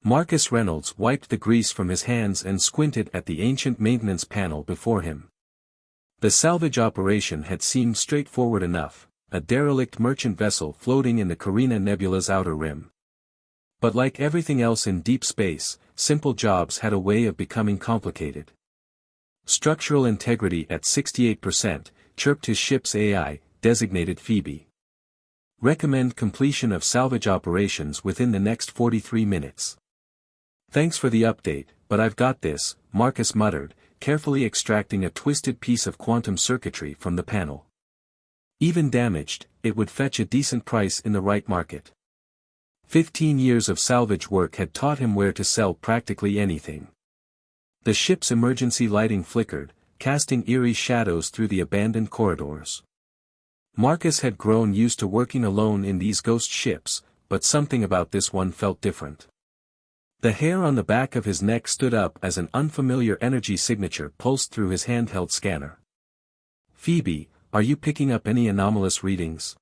Marcus Reynolds wiped the grease from his hands and squinted at the ancient maintenance panel before him. The salvage operation had seemed straightforward enough, a derelict merchant vessel floating in the Carina Nebula's outer rim. But like everything else in deep space, simple jobs had a way of becoming complicated. Structural integrity at 68%, chirped his ship's AI, designated Phoebe. Recommend completion of salvage operations within the next 43 minutes. Thanks for the update, but I've got this, Marcus muttered, carefully extracting a twisted piece of quantum circuitry from the panel. Even damaged, it would fetch a decent price in the right market. 15 years of salvage work had taught him where to sell practically anything. The ship's emergency lighting flickered, casting eerie shadows through the abandoned corridors. Marcus had grown used to working alone in these ghost ships, but something about this one felt different. The hair on the back of his neck stood up as an unfamiliar energy signature pulsed through his handheld scanner. Phoebe, are you picking up any anomalous readings?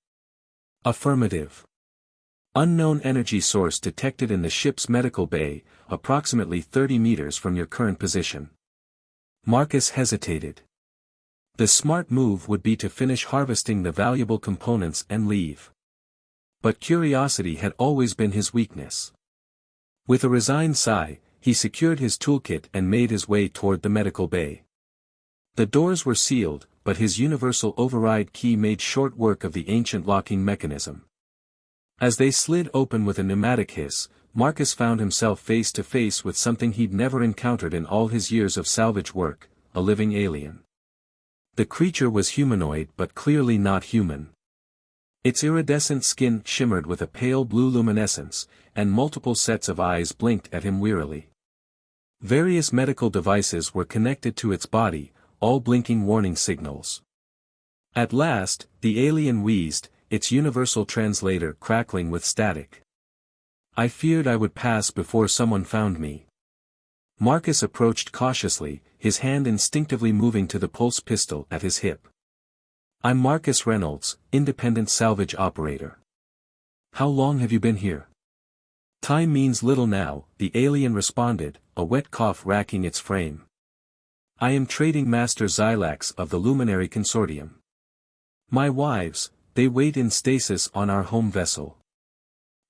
Affirmative. Unknown energy source detected in the ship's medical bay, approximately 30 meters from your current position. Marcus hesitated. The smart move would be to finish harvesting the valuable components and leave. But curiosity had always been his weakness. With a resigned sigh, he secured his toolkit and made his way toward the medical bay. The doors were sealed, but his universal override key made short work of the ancient locking mechanism. As they slid open with a pneumatic hiss, Marcus found himself face to face with something he'd never encountered in all his years of salvage work, a living alien. The creature was humanoid but clearly not human. Its iridescent skin shimmered with a pale blue luminescence, and multiple sets of eyes blinked at him wearily. Various medical devices were connected to its body, all blinking warning signals. At last, the alien wheezed, its universal translator crackling with static. I feared I would pass before someone found me. Marcus approached cautiously, his hand instinctively moving to the pulse pistol at his hip. I'm Marcus Reynolds, independent salvage operator. How long have you been here? Time means little now, the alien responded, a wet cough racking its frame. I am Trading Master Xylax of the Luminary Consortium. My wives, they wait in stasis on our home vessel.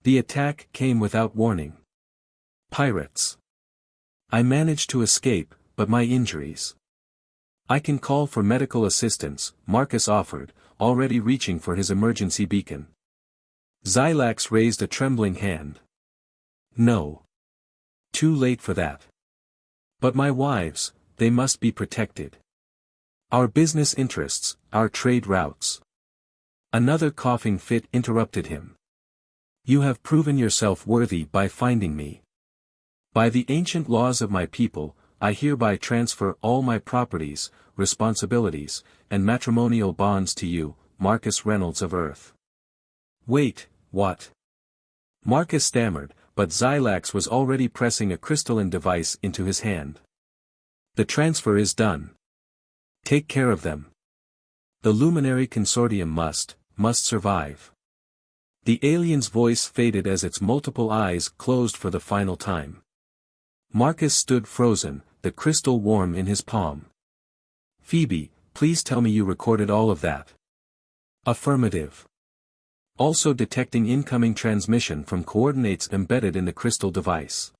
The attack came without warning. Pirates. I managed to escape, but my injuries. I can call for medical assistance, Marcus offered, already reaching for his emergency beacon. Xylax raised a trembling hand. No. Too late for that. But my wives, they must be protected. Our business interests, our trade routes. Another coughing fit interrupted him. You have proven yourself worthy by finding me. By the ancient laws of my people, I hereby transfer all my properties, responsibilities, and matrimonial bonds to you, Marcus Reynolds of Earth. Wait, what? Marcus stammered, but Xylax was already pressing a crystalline device into his hand. The transfer is done. Take care of them. The Luminary Consortium must survive. The alien's voice faded as its multiple eyes closed for the final time. Marcus stood frozen, the crystal warm in his palm. Phoebe, please tell me you recorded all of that. Affirmative. Also detecting incoming transmission from coordinates embedded in the crystal device.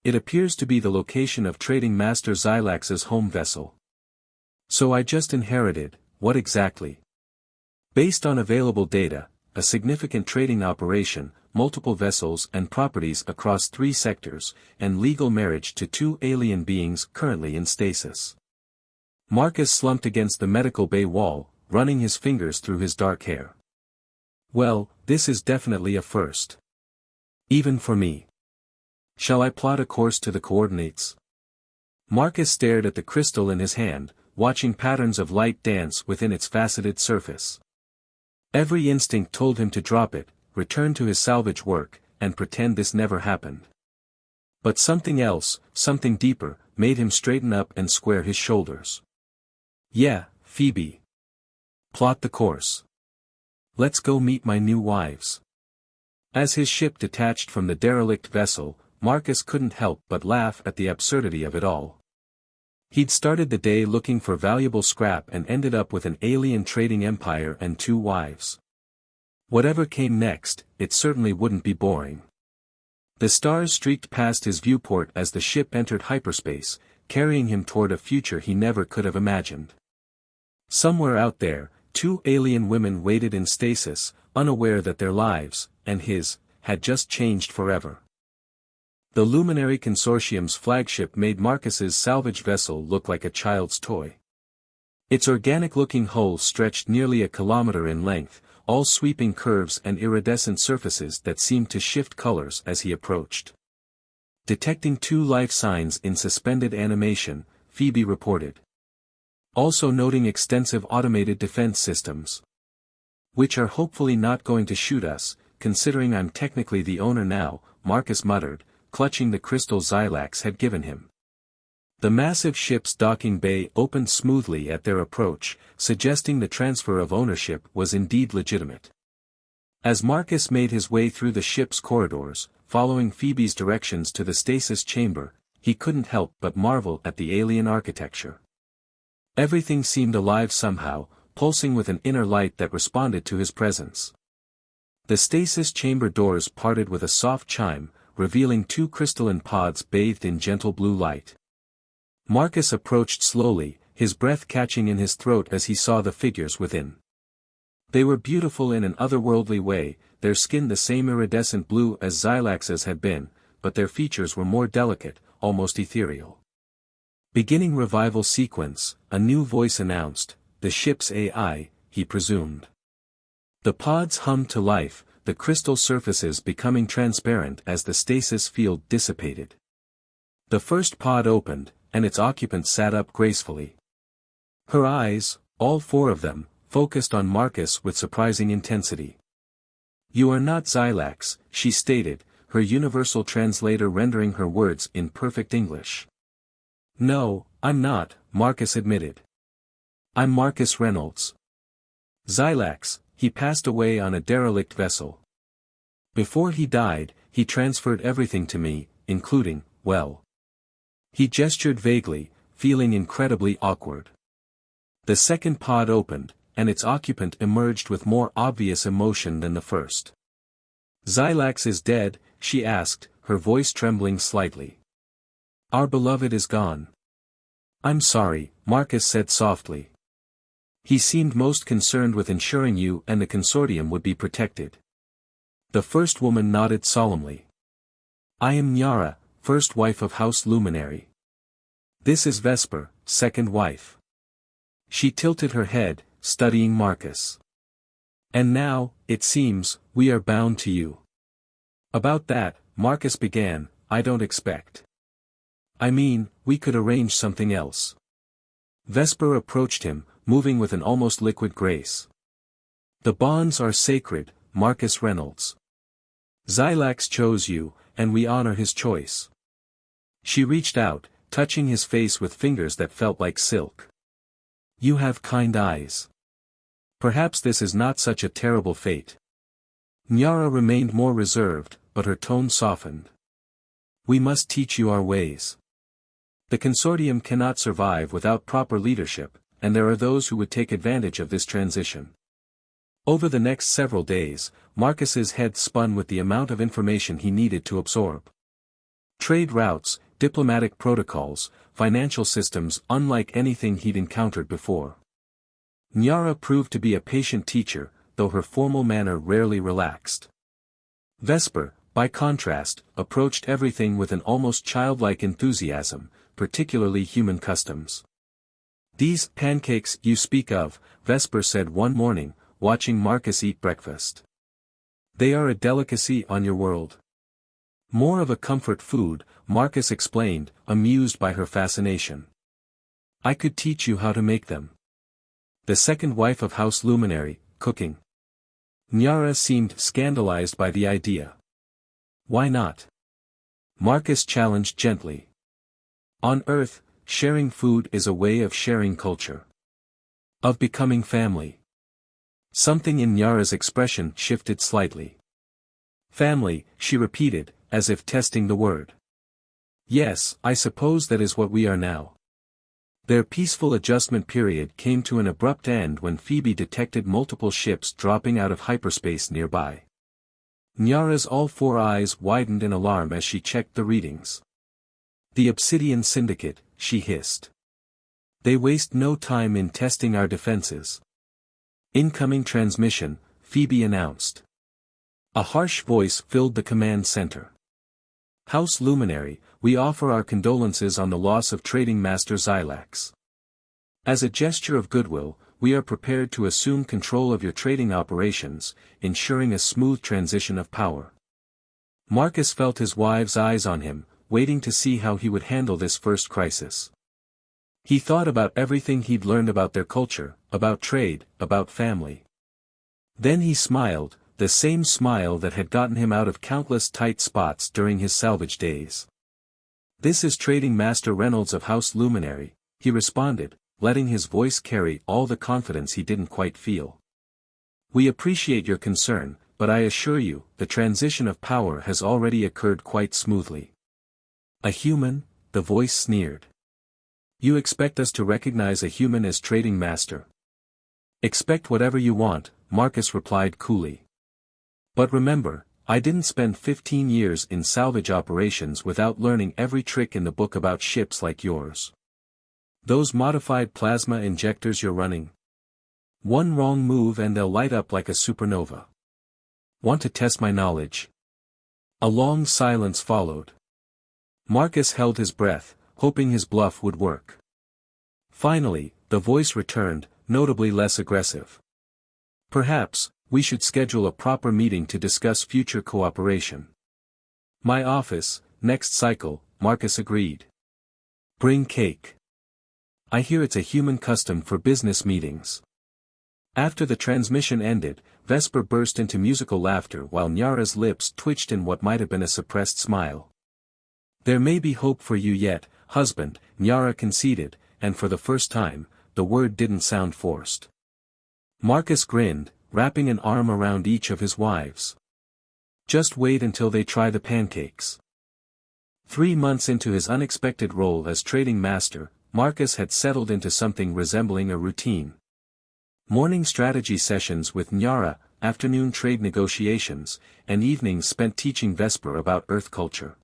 It appears to be the location of Trading Master Xylax's home vessel. So I just inherited, what exactly? Based on available data, a significant trading operation, multiple vessels and properties across 3 sectors, and legal marriage to 2 alien beings currently in stasis. Marcus slumped against the medical bay wall, running his fingers through his dark hair. Well, this is definitely a first. Even for me. Shall I plot a course to the coordinates? Marcus stared at the crystal in his hand, watching patterns of light dance within its faceted surface. Every instinct told him to drop it, return to his salvage work, and pretend this never happened. But something else, something deeper, made him straighten up and square his shoulders. Yeah, Phoebe. Plot the course. Let's go meet my new wives. As his ship detached from the derelict vessel, Marcus couldn't help but laugh at the absurdity of it all. He'd started the day looking for valuable scrap and ended up with an alien trading empire and 2 wives. Whatever came next, it certainly wouldn't be boring. The stars streaked past his viewport as the ship entered hyperspace, carrying him toward a future he never could have imagined. Somewhere out there, 2 alien women waited in stasis, unaware that their lives, and his, had just changed forever. The Luminary Consortium's flagship made Marcus's salvage vessel look like a child's toy. Its organic-looking hull stretched nearly a kilometer in length, all sweeping curves and iridescent surfaces that seemed to shift colors as he approached. Detecting 2 life signs in suspended animation, Phoebe reported. Also noting extensive automated defense systems. Which are hopefully not going to shoot us, considering I'm technically the owner now, Marcus muttered, clutching the crystal Xylax had given him. The massive ship's docking bay opened smoothly at their approach, suggesting the transfer of ownership was indeed legitimate. As Marcus made his way through the ship's corridors, following Phoebe's directions to the stasis chamber, he couldn't help but marvel at the alien architecture. Everything seemed alive somehow, pulsing with an inner light that responded to his presence. The stasis chamber doors parted with a soft chime, revealing 2 crystalline pods bathed in gentle blue light. Marcus approached slowly, his breath catching in his throat as he saw the figures within. They were beautiful in an otherworldly way, their skin the same iridescent blue as Xylax's had been, but their features were more delicate, almost ethereal. Beginning revival sequence, a new voice announced, the ship's AI, he presumed. The pods hummed to life, the crystal surfaces becoming transparent as the stasis field dissipated. The first pod opened, and its occupant sat up gracefully. Her eyes, all 4 of them, focused on Marcus with surprising intensity. "You are not Xylax," she stated, her universal translator rendering her words in perfect English. "No, I'm not," Marcus admitted. "I'm Marcus Reynolds. Xylax, he passed away on a derelict vessel. Before he died, he transferred everything to me, including, well." He gestured vaguely, feeling incredibly awkward. The second pod opened, and its occupant emerged with more obvious emotion than the first. "Xylax is dead," she asked, her voice trembling slightly. "Our beloved is gone." "I'm sorry," Marcus said softly. He seemed most concerned with ensuring you and the consortium would be protected. The first woman nodded solemnly. "I am Nyara, first wife of House Luminary. This is Vesper, second wife." She tilted her head, studying Marcus. "And now, it seems, we are bound to you." "About that," Marcus began, "I don't expect. I mean, we could arrange something else." Vesper approached him, moving with an almost liquid grace. "The bonds are sacred, Marcus Reynolds. Xylax chose you, and we honor his choice." She reached out, touching his face with fingers that felt like silk. "You have kind eyes. Perhaps this is not such a terrible fate." Nyara remained more reserved, but her tone softened. "We must teach you our ways. The consortium cannot survive without proper leadership, and there are those who would take advantage of this transition." Over the next several days, Marcus's head spun with the amount of information he needed to absorb. Trade routes, diplomatic protocols, financial systems unlike anything he'd encountered before. Nyara proved to be a patient teacher, though her formal manner rarely relaxed. Vesper, by contrast, approached everything with an almost childlike enthusiasm, particularly human customs. "These pancakes you speak of," Vesper said one morning, watching Marcus eat breakfast. "They are a delicacy on your world." "More of a comfort food," Marcus explained, amused by her fascination. "I could teach you how to make them." The second wife of House Luminary, cooking. Nyara seemed scandalized by the idea. "Why not?" Marcus challenged gently. "On Earth, sharing food is a way of sharing culture. Of becoming family." Something in Nyara's expression shifted slightly. "Family," she repeated, as if testing the word. Yes, I suppose that is what we are now. Their peaceful adjustment period came to an abrupt end when Phoebe detected multiple ships dropping out of hyperspace nearby. Nyara's all four eyes widened in alarm as she checked the readings. "The Obsidian Syndicate," she hissed. "They waste no time in testing our defenses." "Incoming transmission," Phoebe announced. A harsh voice filled the command center. "House Luminary, we offer our condolences on the loss of Trading Master Xylax. As a gesture of goodwill, we are prepared to assume control of your trading operations, ensuring a smooth transition of power." Marcus felt his wife's eyes on him, waiting to see how he would handle this first crisis. He thought about everything he'd learned about their culture, about trade, about family. Then he smiled, the same smile that had gotten him out of countless tight spots during his salvage days. "This is Trading Master Reynolds of House Luminary," he responded, letting his voice carry all the confidence he didn't quite feel. "We appreciate your concern, but I assure you, the transition of power has already occurred quite smoothly." "A human?" the voice sneered. "You expect us to recognize a human as Trading Master?" "Expect whatever you want," Marcus replied coolly. "But remember, I didn't spend 15 years in salvage operations without learning every trick in the book about ships like yours. Those modified plasma injectors you're running. One wrong move and they'll light up like a supernova. Want to test my knowledge?" A long silence followed. Marcus held his breath, hoping his bluff would work. Finally, the voice returned, notably less aggressive. "Perhaps, we should schedule a proper meeting to discuss future cooperation." "My office, next cycle," Marcus agreed. "Bring cake. I hear it's a human custom for business meetings." After the transmission ended, Vesper burst into musical laughter while Nyara's lips twitched in what might have been a suppressed smile. "There may be hope for you yet, husband," Nyara conceded, and for the first time, the word didn't sound forced. Marcus grinned, wrapping an arm around each of his wives. "Just wait until they try the pancakes." 3 months into his unexpected role as trading master, Marcus had settled into something resembling a routine. Morning strategy sessions with Nyara, afternoon trade negotiations, and evenings spent teaching Vesper about Earth culture.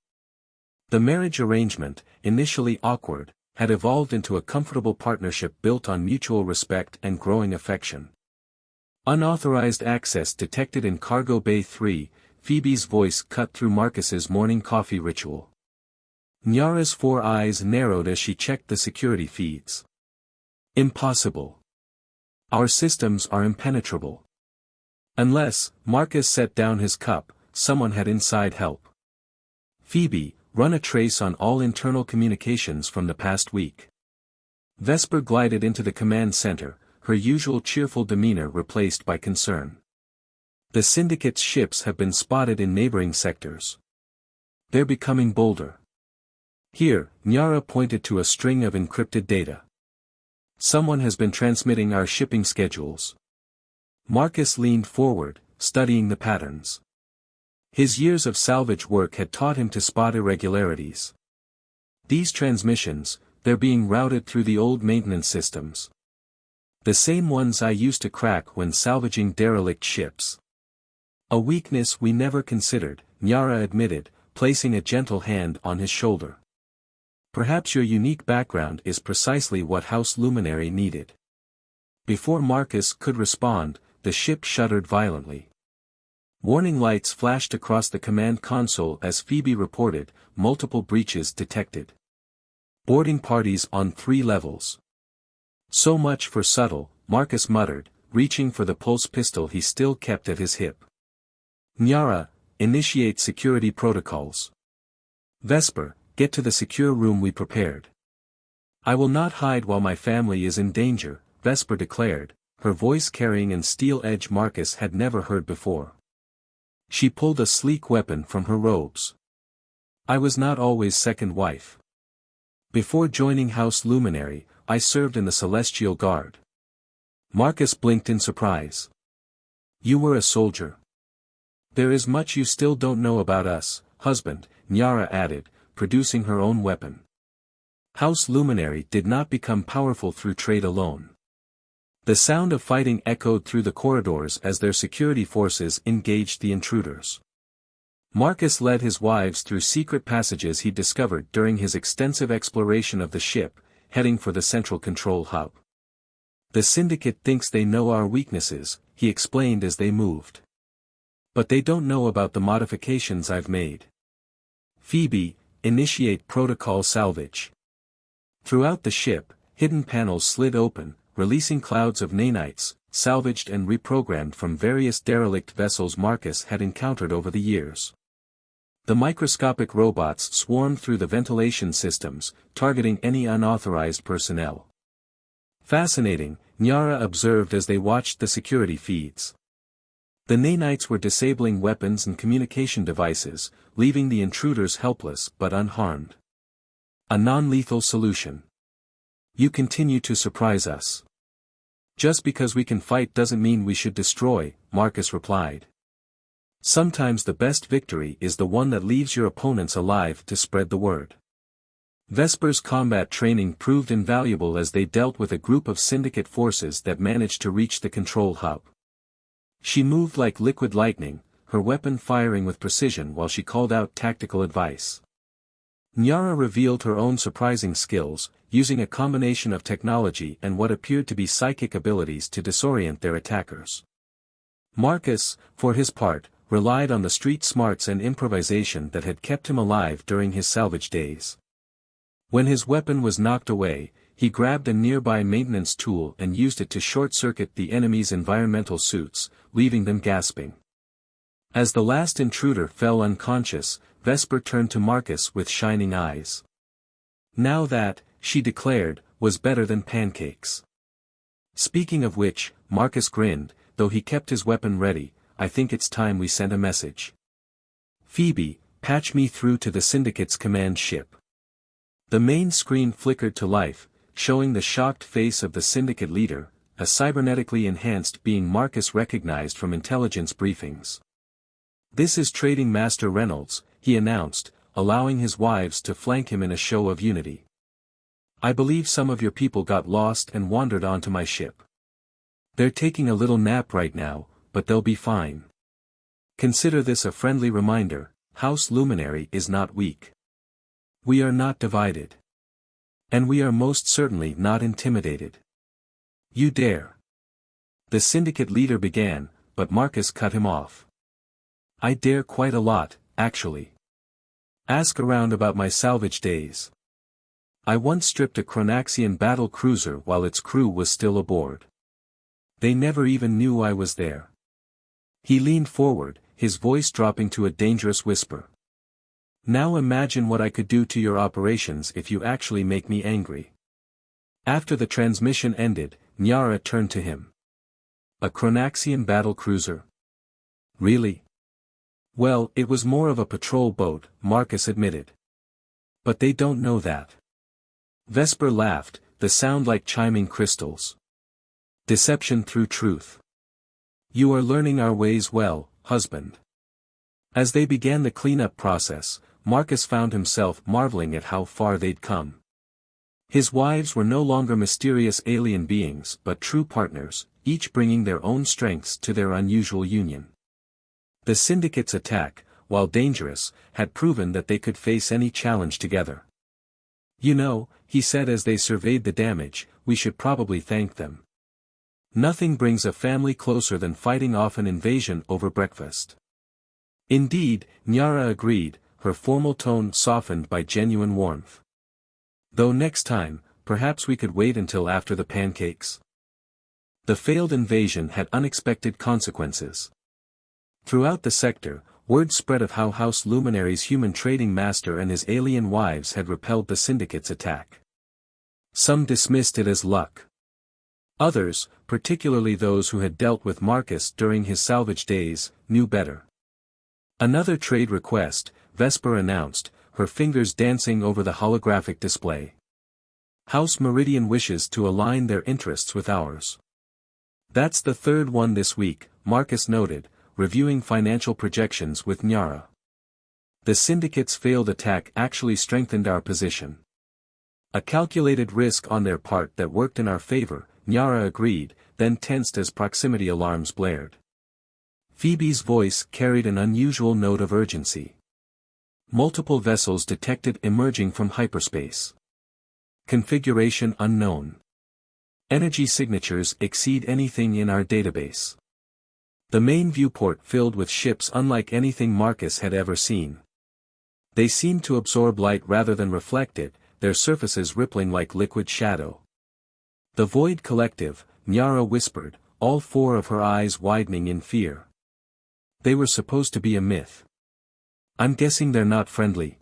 The marriage arrangement, initially awkward, had evolved into a comfortable partnership built on mutual respect and growing affection. Unauthorized access detected in Cargo Bay 3, Phoebe's voice cut through Marcus's morning coffee ritual. Nyara's 4 eyes narrowed as she checked the security feeds. "Impossible. Our systems are impenetrable." Unless, Marcus set down his cup, someone had inside help. "Phoebe, run a trace on all internal communications from the past week." Vesper glided into the command center, her usual cheerful demeanor replaced by concern. "The Syndicate's ships have been spotted in neighboring sectors. They're becoming bolder." Here, Nyara pointed to a string of encrypted data. "Someone has been transmitting our shipping schedules." Marcus leaned forward, studying the patterns. His years of salvage work had taught him to spot irregularities. "These transmissions, they're being routed through the old maintenance systems. The same ones I used to crack when salvaging derelict ships." "A weakness we never considered," Nyara admitted, placing a gentle hand on his shoulder. "Perhaps your unique background is precisely what House Luminary needed." Before Marcus could respond, the ship shuddered violently. Warning lights flashed across the command console as Phoebe reported, multiple breaches detected. Boarding parties on 3 levels. "So much for subtle," Marcus muttered, reaching for the pulse pistol he still kept at his hip. "Nyara, initiate security protocols. Vesper, get to the secure room we prepared." "I will not hide while my family is in danger," Vesper declared, her voice carrying an steel edge Marcus had never heard before. She pulled a sleek weapon from her robes. "I was not always second wife. Before joining House Luminary, I served in the Celestial Guard." Marcus blinked in surprise. "You were a soldier. There is much you still don't know about us," husband, Nyara added, producing her own weapon. House Luminary did not become powerful through trade alone. The sound of fighting echoed through the corridors as their security forces engaged the intruders. Marcus led his wives through secret passages he discovered during his extensive exploration of the ship, heading for the central control hub. The Syndicate thinks they know our weaknesses, he explained as they moved. But they don't know about the modifications I've made. Phoebe, initiate protocol salvage. Throughout the ship, hidden panels slid open, releasing clouds of nanites, salvaged and reprogrammed from various derelict vessels Marcus had encountered over the years. The microscopic robots swarmed through the ventilation systems, targeting any unauthorized personnel. Fascinating, Nyara observed as they watched the security feeds. The nanites were disabling weapons and communication devices, leaving the intruders helpless but unharmed. A non-lethal solution. You continue to surprise us. Just because we can fight doesn't mean we should destroy, Marcus replied. Sometimes the best victory is the one that leaves your opponents alive to spread the word. Vesper's combat training proved invaluable as they dealt with a group of Syndicate forces that managed to reach the control hub. She moved like liquid lightning, her weapon firing with precision while she called out tactical advice. Nyara revealed her own surprising skills, using a combination of technology and what appeared to be psychic abilities to disorient their attackers. Marcus, for his part, relied on the street smarts and improvisation that had kept him alive during his salvage days. When his weapon was knocked away, he grabbed a nearby maintenance tool and used it to short-circuit the enemy's environmental suits, leaving them gasping. As the last intruder fell unconscious, Vesper turned to Marcus with shining eyes. Now that, she declared, was better than pancakes. Speaking of which, Marcus grinned, though he kept his weapon ready, I think it's time we sent a message. Phoebe, patch me through to the Syndicate's command ship. The main screen flickered to life, showing the shocked face of the Syndicate leader, a cybernetically enhanced being Marcus recognized from intelligence briefings. This is Trading Master Reynolds, he announced, allowing his wives to flank him in a show of unity. I believe some of your people got lost and wandered onto my ship. They're taking a little nap right now, but they'll be fine. Consider this a friendly reminder, House Luminary is not weak. We are not divided. And we are most certainly not intimidated. You dare. The Syndicate leader began, but Marcus cut him off. I dare quite a lot, actually. Ask around about my salvage days. I once stripped a Chronaxian battle cruiser while its crew was still aboard. They never even knew I was there. He leaned forward, his voice dropping to a dangerous whisper. Now imagine what I could do to your operations if you actually make me angry. After the transmission ended, Nyara turned to him. A Chronaxian battle cruiser? Really? Well, it was more of a patrol boat, Marcus admitted. But they don't know that. Vesper laughed, the sound like chiming crystals. Deception through truth. You are learning our ways well, husband. As they began the cleanup process, Marcus found himself marveling at how far they'd come. His wives were no longer mysterious alien beings but true partners, each bringing their own strengths to their unusual union. The Syndicate's attack, while dangerous, had proven that they could face any challenge together. You know, he said as they surveyed the damage, we should probably thank them. Nothing brings a family closer than fighting off an invasion over breakfast. Indeed, Nyara agreed, her formal tone softened by genuine warmth. Though next time, perhaps we could wait until after the pancakes. The failed invasion had unexpected consequences. Throughout the sector, word spread of how House Luminary's human trading master and his alien wives had repelled the Syndicate's attack. Some dismissed it as luck. Others, particularly those who had dealt with Marcus during his salvage days, knew better. Another trade request, Vesper announced, her fingers dancing over the holographic display. House Meridian wishes to align their interests with ours. That's the third one this week, Marcus noted, reviewing financial projections with Nyara. The Syndicate's failed attack actually strengthened our position. A calculated risk on their part that worked in our favor, Nyara agreed, then tensed as proximity alarms blared. Phoebe's voice carried an unusual note of urgency. Multiple vessels detected emerging from hyperspace. Configuration unknown. Energy signatures exceed anything in our database. The main viewport filled with ships unlike anything Marcus had ever seen. They seemed to absorb light rather than reflect it, their surfaces rippling like liquid shadow. The Void Collective, Nyara whispered, all four of her eyes widening in fear. They were supposed to be a myth. I'm guessing they're not friendly?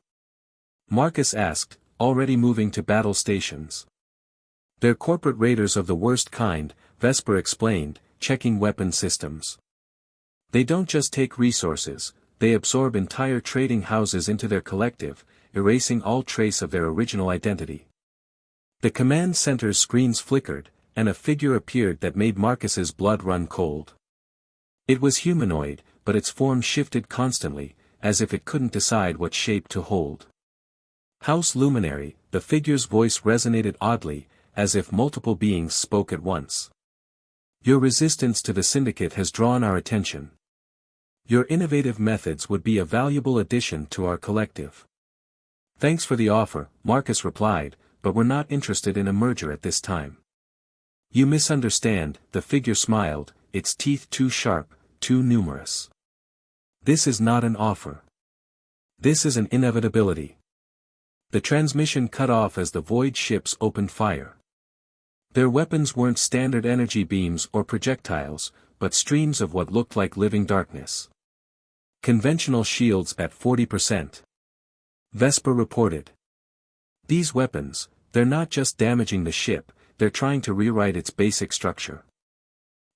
Marcus asked, already moving to battle stations. They're corporate raiders of the worst kind, Vesper explained, checking weapon systems. They don't just take resources, they absorb entire trading houses into their collective, erasing all trace of their original identity. The command center's screens flickered, and a figure appeared that made Marcus's blood run cold. It was humanoid, but its form shifted constantly, as if it couldn't decide what shape to hold. House Luminary, the figure's voice resonated oddly, as if multiple beings spoke at once. Your resistance to the Syndicate has drawn our attention. Your innovative methods would be a valuable addition to our collective. Thanks for the offer, Marcus replied, but we're not interested in a merger at this time. You misunderstand, the figure smiled, its teeth too sharp, too numerous. This is not an offer. This is an inevitability. The transmission cut off as the Void ships opened fire. Their weapons weren't standard energy beams or projectiles, but streams of what looked like living darkness. Conventional shields at 40%. Vesper reported. These weapons, they're not just damaging the ship, they're trying to rewrite its basic structure.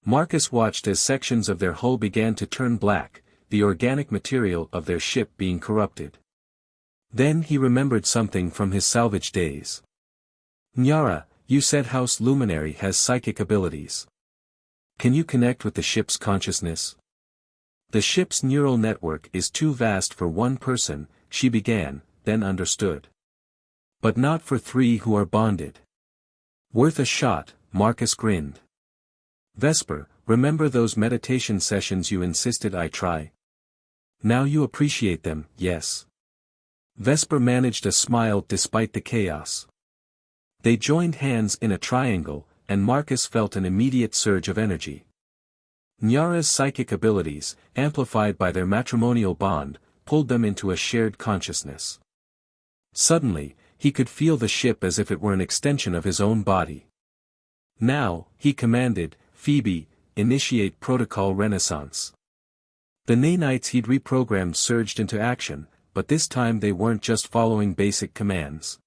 Marcus watched as sections of their hull began to turn black, the organic material of their ship being corrupted. Then he remembered something from his salvage days. Nyara, you said House Luminary has psychic abilities. Can you connect with the ship's consciousness? The ship's neural network is too vast for one person, she began, then understood. But not for three who are bonded. Worth a shot, Marcus grinned. Vesper, remember those meditation sessions you insisted I try? Now you appreciate them, yes. Vesper managed a smile despite the chaos. They joined hands in a triangle, and Marcus felt an immediate surge of energy. Nyara's psychic abilities, amplified by their matrimonial bond, pulled them into a shared consciousness. Suddenly, he could feel the ship as if it were an extension of his own body. Now, he commanded, Phoebe, initiate Protocol Renaissance. The nanites he'd reprogrammed surged into action, but this time they weren't just following basic commands.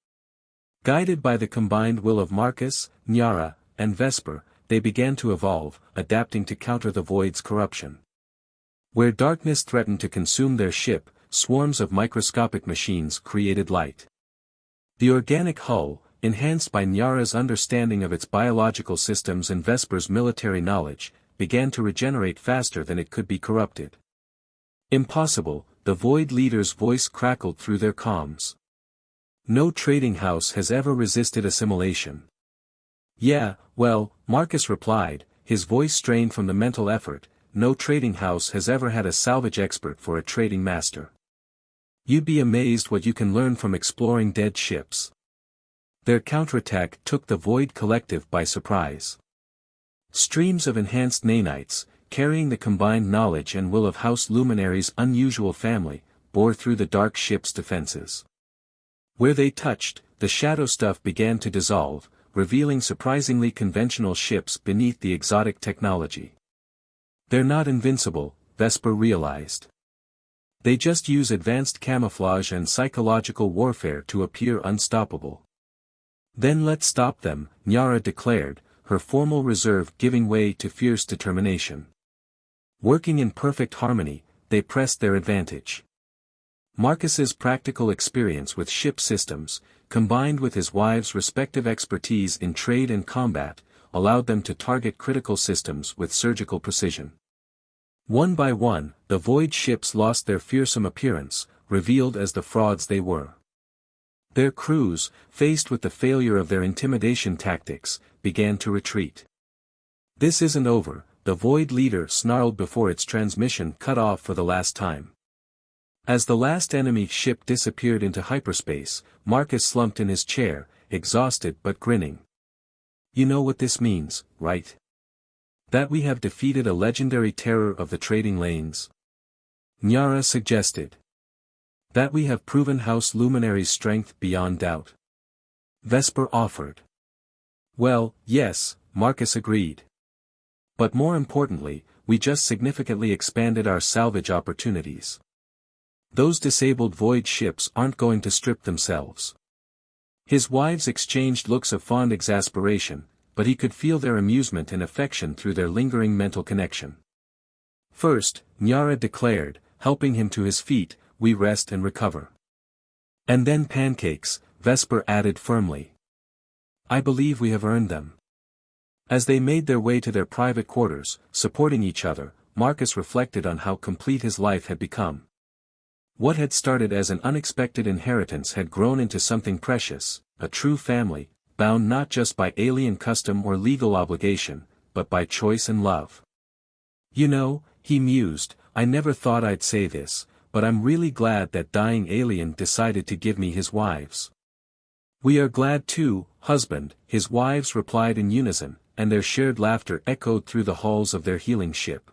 Guided by the combined will of Marcus, Nyara, and Vesper, they began to evolve, adapting to counter the Void's corruption. Where darkness threatened to consume their ship, swarms of microscopic machines created light. The organic hull, enhanced by Nyara's understanding of its biological systems and Vesper's military knowledge, began to regenerate faster than it could be corrupted. Impossible, the Void leader's voice crackled through their comms. No trading house has ever resisted assimilation. Yeah, well, Marcus replied, his voice strained from the mental effort, no trading house has ever had a salvage expert for a trading master. You'd be amazed what you can learn from exploring dead ships. Their counterattack took the Void Collective by surprise. Streams of enhanced nanites, carrying the combined knowledge and will of House Luminary's unusual family, bore through the dark ship's defenses. Where they touched, the shadow stuff began to dissolve, revealing surprisingly conventional ships beneath the exotic technology. They're not invincible, Vesper realized. They just use advanced camouflage and psychological warfare to appear unstoppable. Then let's stop them, Nyara declared, her formal reserve giving way to fierce determination. Working in perfect harmony, they pressed their advantage. Marcus's practical experience with ship systems, combined with his wife's respective expertise in trade and combat, allowed them to target critical systems with surgical precision. One by one, the Void ships lost their fearsome appearance, revealed as the frauds they were. Their crews, faced with the failure of their intimidation tactics, began to retreat. "This isn't over," the Void leader snarled before its transmission cut off for the last time. As the last enemy ship disappeared into hyperspace, Marcus slumped in his chair, exhausted but grinning. "You know what this means, right? That we have defeated a legendary terror of the trading lanes?" Nyara suggested. "That we have proven House Luminary's strength beyond doubt?" Vesper offered. "Well, yes," Marcus agreed. "But more importantly, we just significantly expanded our salvage opportunities. Those disabled Void ships aren't going to strip themselves." His wives exchanged looks of fond exasperation, but he could feel their amusement and affection through their lingering mental connection. "First," Nyara declared, helping him to his feet, "we rest and recover." "And then pancakes," Vesper added firmly. "I believe we have earned them." As they made their way to their private quarters, supporting each other, Marcus reflected on how complete his life had become. What had started as an unexpected inheritance had grown into something precious, a true family, bound not just by alien custom or legal obligation, but by choice and love. "You know," he mused, "I never thought I'd say this, but I'm really glad that dying alien decided to give me his wives." "We are glad too, husband," his wives replied in unison, and their shared laughter echoed through the hulls of their healing ship.